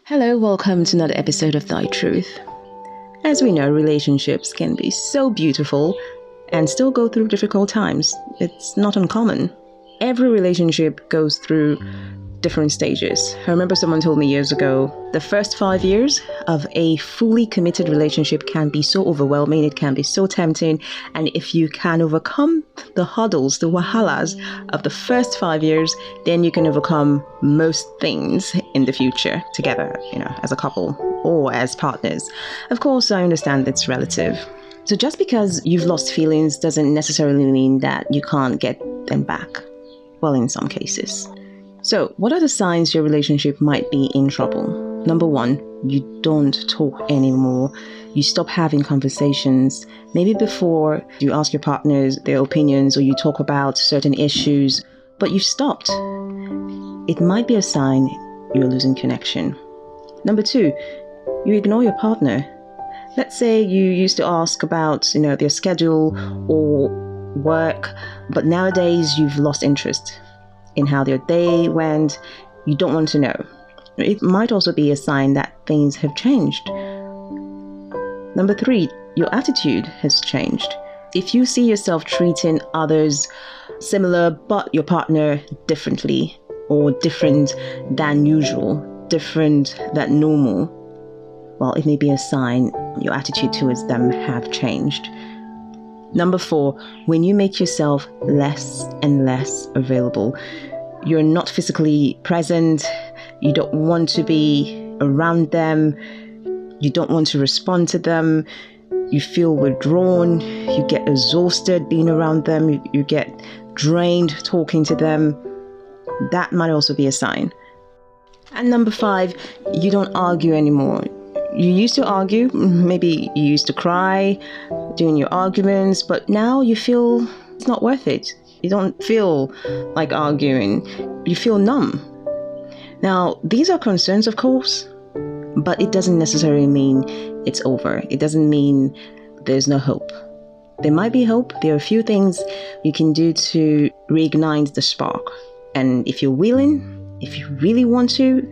Hello, welcome to another episode of Thy Truth. As we know, relationships can be so beautiful and still go through difficult times. It's not uncommon. Every relationship goes through different stages. I remember someone told me years ago, the first 5 years of a fully committed relationship can be so overwhelming, it can be so tempting, and if you can overcome the hurdles, the wahalas of the first 5 years, then you can overcome most things in the future together, as a couple or as partners. Of course, I understand it's relative. So just because you've lost feelings doesn't necessarily mean that you can't get them back. Well, in some cases. So, what are the signs your relationship might be in trouble? Number 1, you don't talk anymore. You stop having conversations. Maybe before you ask your partners their opinions or you talk about certain issues, but you've stopped. It might be a sign you're losing connection. Number 2, you ignore your partner. Let's say you used to ask about, their schedule or work, but nowadays you've lost interest in how their day went. You don't want to know. It might also be a sign that things have changed. Number 3, your attitude has changed. If you see yourself treating others similar but your partner differently or different than usual, different than normal, well, it may be a sign your attitude towards them have changed. Number 4, when you make yourself less and less available, you're not physically present, you don't want to be around them, you don't want to respond to them, you feel withdrawn, you get exhausted being around them, you get drained talking to them, that might also be a sign. And number 5, you don't argue anymore. You used to argue, maybe you used to cry during your arguments, but now you feel it's not worth it. You don't feel like arguing. You feel numb. Now, these are concerns, of course, but it doesn't necessarily mean it's over. It doesn't mean there's no hope. There might be hope. There are a few things you can do to reignite the spark. And if you're willing, if you really want to,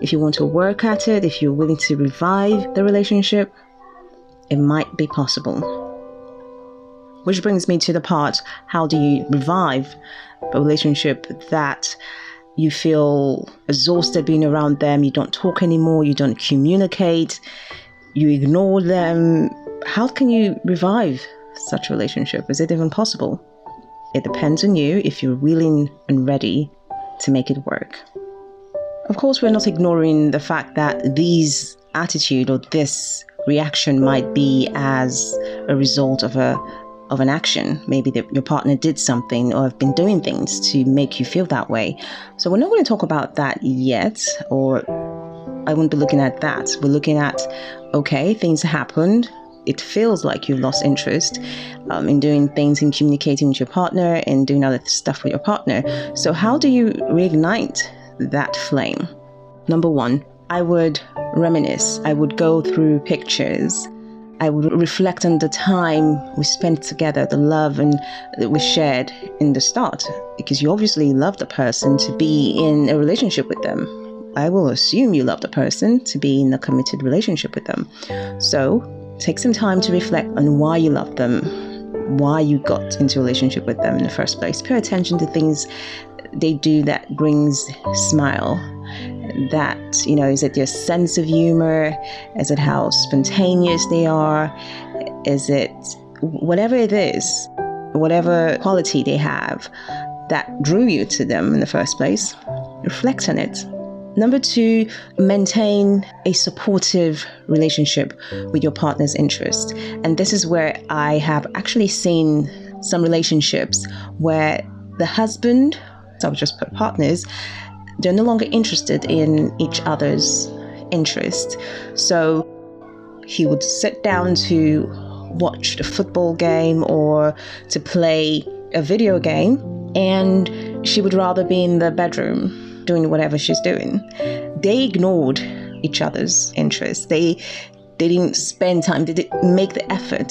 if you want to work at it, if you're willing to revive the relationship, it might be possible. Which brings me to the part, how do you revive a relationship that you feel exhausted being around them, you don't talk anymore, you don't communicate, you ignore them? How can you revive such a relationship? Is it even possible? It depends on you if you're willing and ready to make it work. Of course, we're not ignoring the fact that these attitude or this reaction might be as a result of an action. Maybe your partner did something or have been doing things to make you feel that way. So we're not going to talk about that yet, or I won't be looking at that. We're looking at, okay, things happened. It feels like you've lost interest in doing things, in communicating with your partner and doing other stuff with your partner. So how do you reignite that flame? Number 1, I would reminisce. I would go through pictures. I would reflect on the time we spent together, the love that we shared in the start, because you obviously love the person to be in a relationship with them. I will assume you love the person to be in a committed relationship with them. So take some time to reflect on why you love them, why you got into a relationship with them in the first place. Pay attention to things they do that brings smile. That, is it their sense of humor? Is it how spontaneous they are? Is it whatever it is, whatever quality they have that drew you to them in the first place? Reflect on it. Number 2, maintain a supportive relationship with your partner's interest. And this is where I have actually seen some relationships where the husband, so I'll just put partners, they're no longer interested in each other's interest. So he would sit down to watch the football game or to play a video game, and she would rather be in the bedroom doing whatever she's doing. They ignored each other's interests. They didn't spend time, they didn't make the effort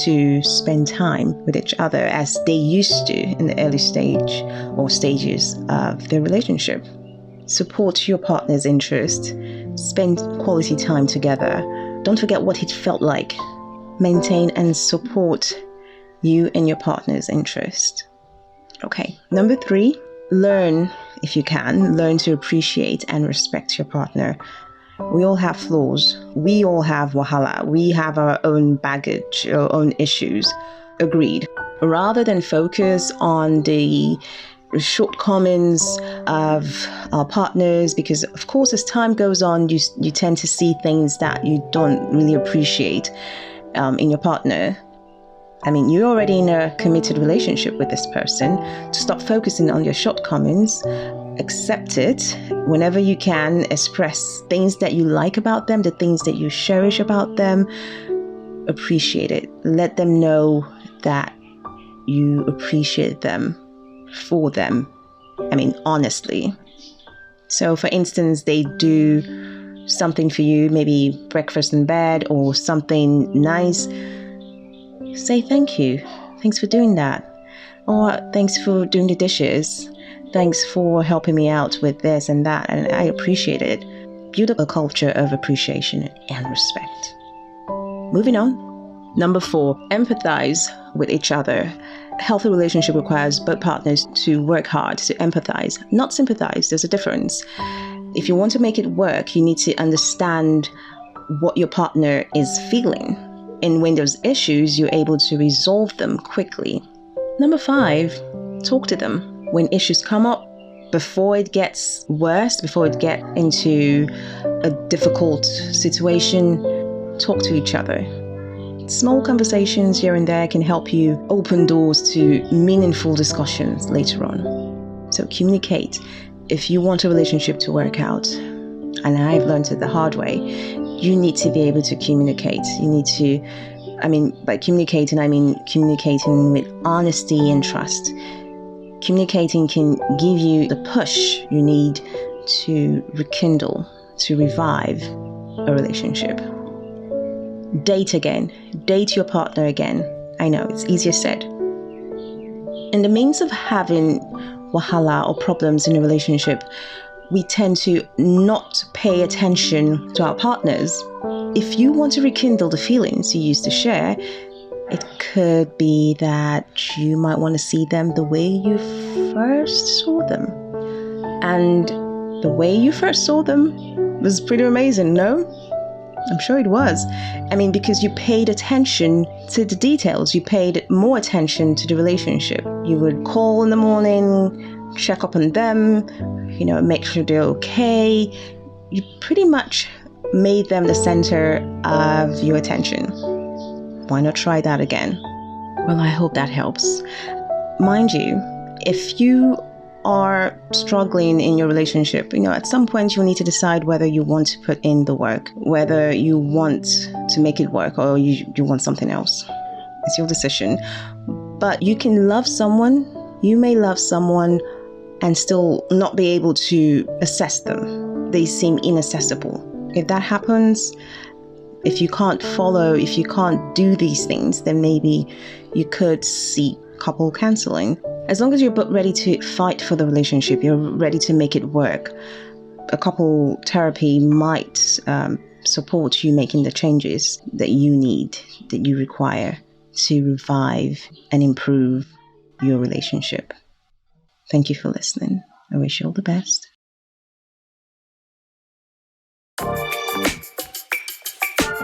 to spend time with each other as they used to in the early stage or stages of their relationship. Support your partner's interest. Spend quality time together. Don't forget what it felt like. Maintain and support you and your partner's interest. Okay, number 3, learn, if you can, learn to appreciate and respect your partner. We all have flaws. We all have wahala. We have our own baggage, our own issues. Agreed. Rather than focus on the shortcomings of our partners, because of course as time goes on, you tend to see things that you don't really appreciate in your partner. I mean, you're already in a committed relationship with this person. To stop focusing on your shortcomings, accept it whenever you can. Express things that you like about them, the things that you cherish about them. Appreciate it. Let them know that you appreciate them for them. I mean, honestly. So, for instance, they do something for you, maybe breakfast in bed or something nice. Say thank you. Thanks for doing that. Or thanks for doing the dishes. Thanks for helping me out with this and that. And I appreciate it. Build up a culture of appreciation and respect. Moving on. Number 4, empathize with each other. A healthy relationship requires both partners to work hard, to empathize, not sympathize. There's a difference. If you want to make it work, you need to understand what your partner is feeling. And when there's issues, you're able to resolve them quickly. Number 5, talk to them. When issues come up, before it gets worse, before it gets into a difficult situation, talk to each other. Small conversations here and there can help you open doors to meaningful discussions later on. So communicate. If you want a relationship to work out, and I've learned it the hard way, you need to be able to communicate. You need to, by communicating, I mean communicating with honesty and trust. Communicating can give you the push you need to rekindle, to revive a relationship. Date again. Date your partner again. I know, it's easier said. In the means of having wahala or problems in a relationship, we tend to not pay attention to our partners. If you want to rekindle the feelings you used to share, it could be that you might want to see them the way you first saw them. And the way you first saw them was pretty amazing, no? I'm sure it was. Because you paid attention to the details. You paid more attention to the relationship. You would call in the morning, check up on them, make sure they're okay. You pretty much made them the center of your attention. Why not try that again? Well, I hope that helps. Mind you, if you are struggling in your relationship, at some point you'll need to decide whether you want to put in the work, whether you want to make it work or you want something else. It's your decision. But you can love someone, you may love someone and still not be able to assess them. They seem inaccessible. If that happens, if you can't follow, if you can't do these things, then maybe you could seek couple counseling. As long as you're both ready to fight for the relationship, you're ready to make it work, a couple therapy might support you making the changes that you need, that you require to revive and improve your relationship. Thank you for listening. I wish you all the best.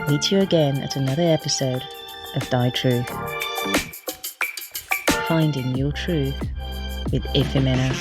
Meet you again at another episode of Thy Truth. Finding Your Truth with Efemena.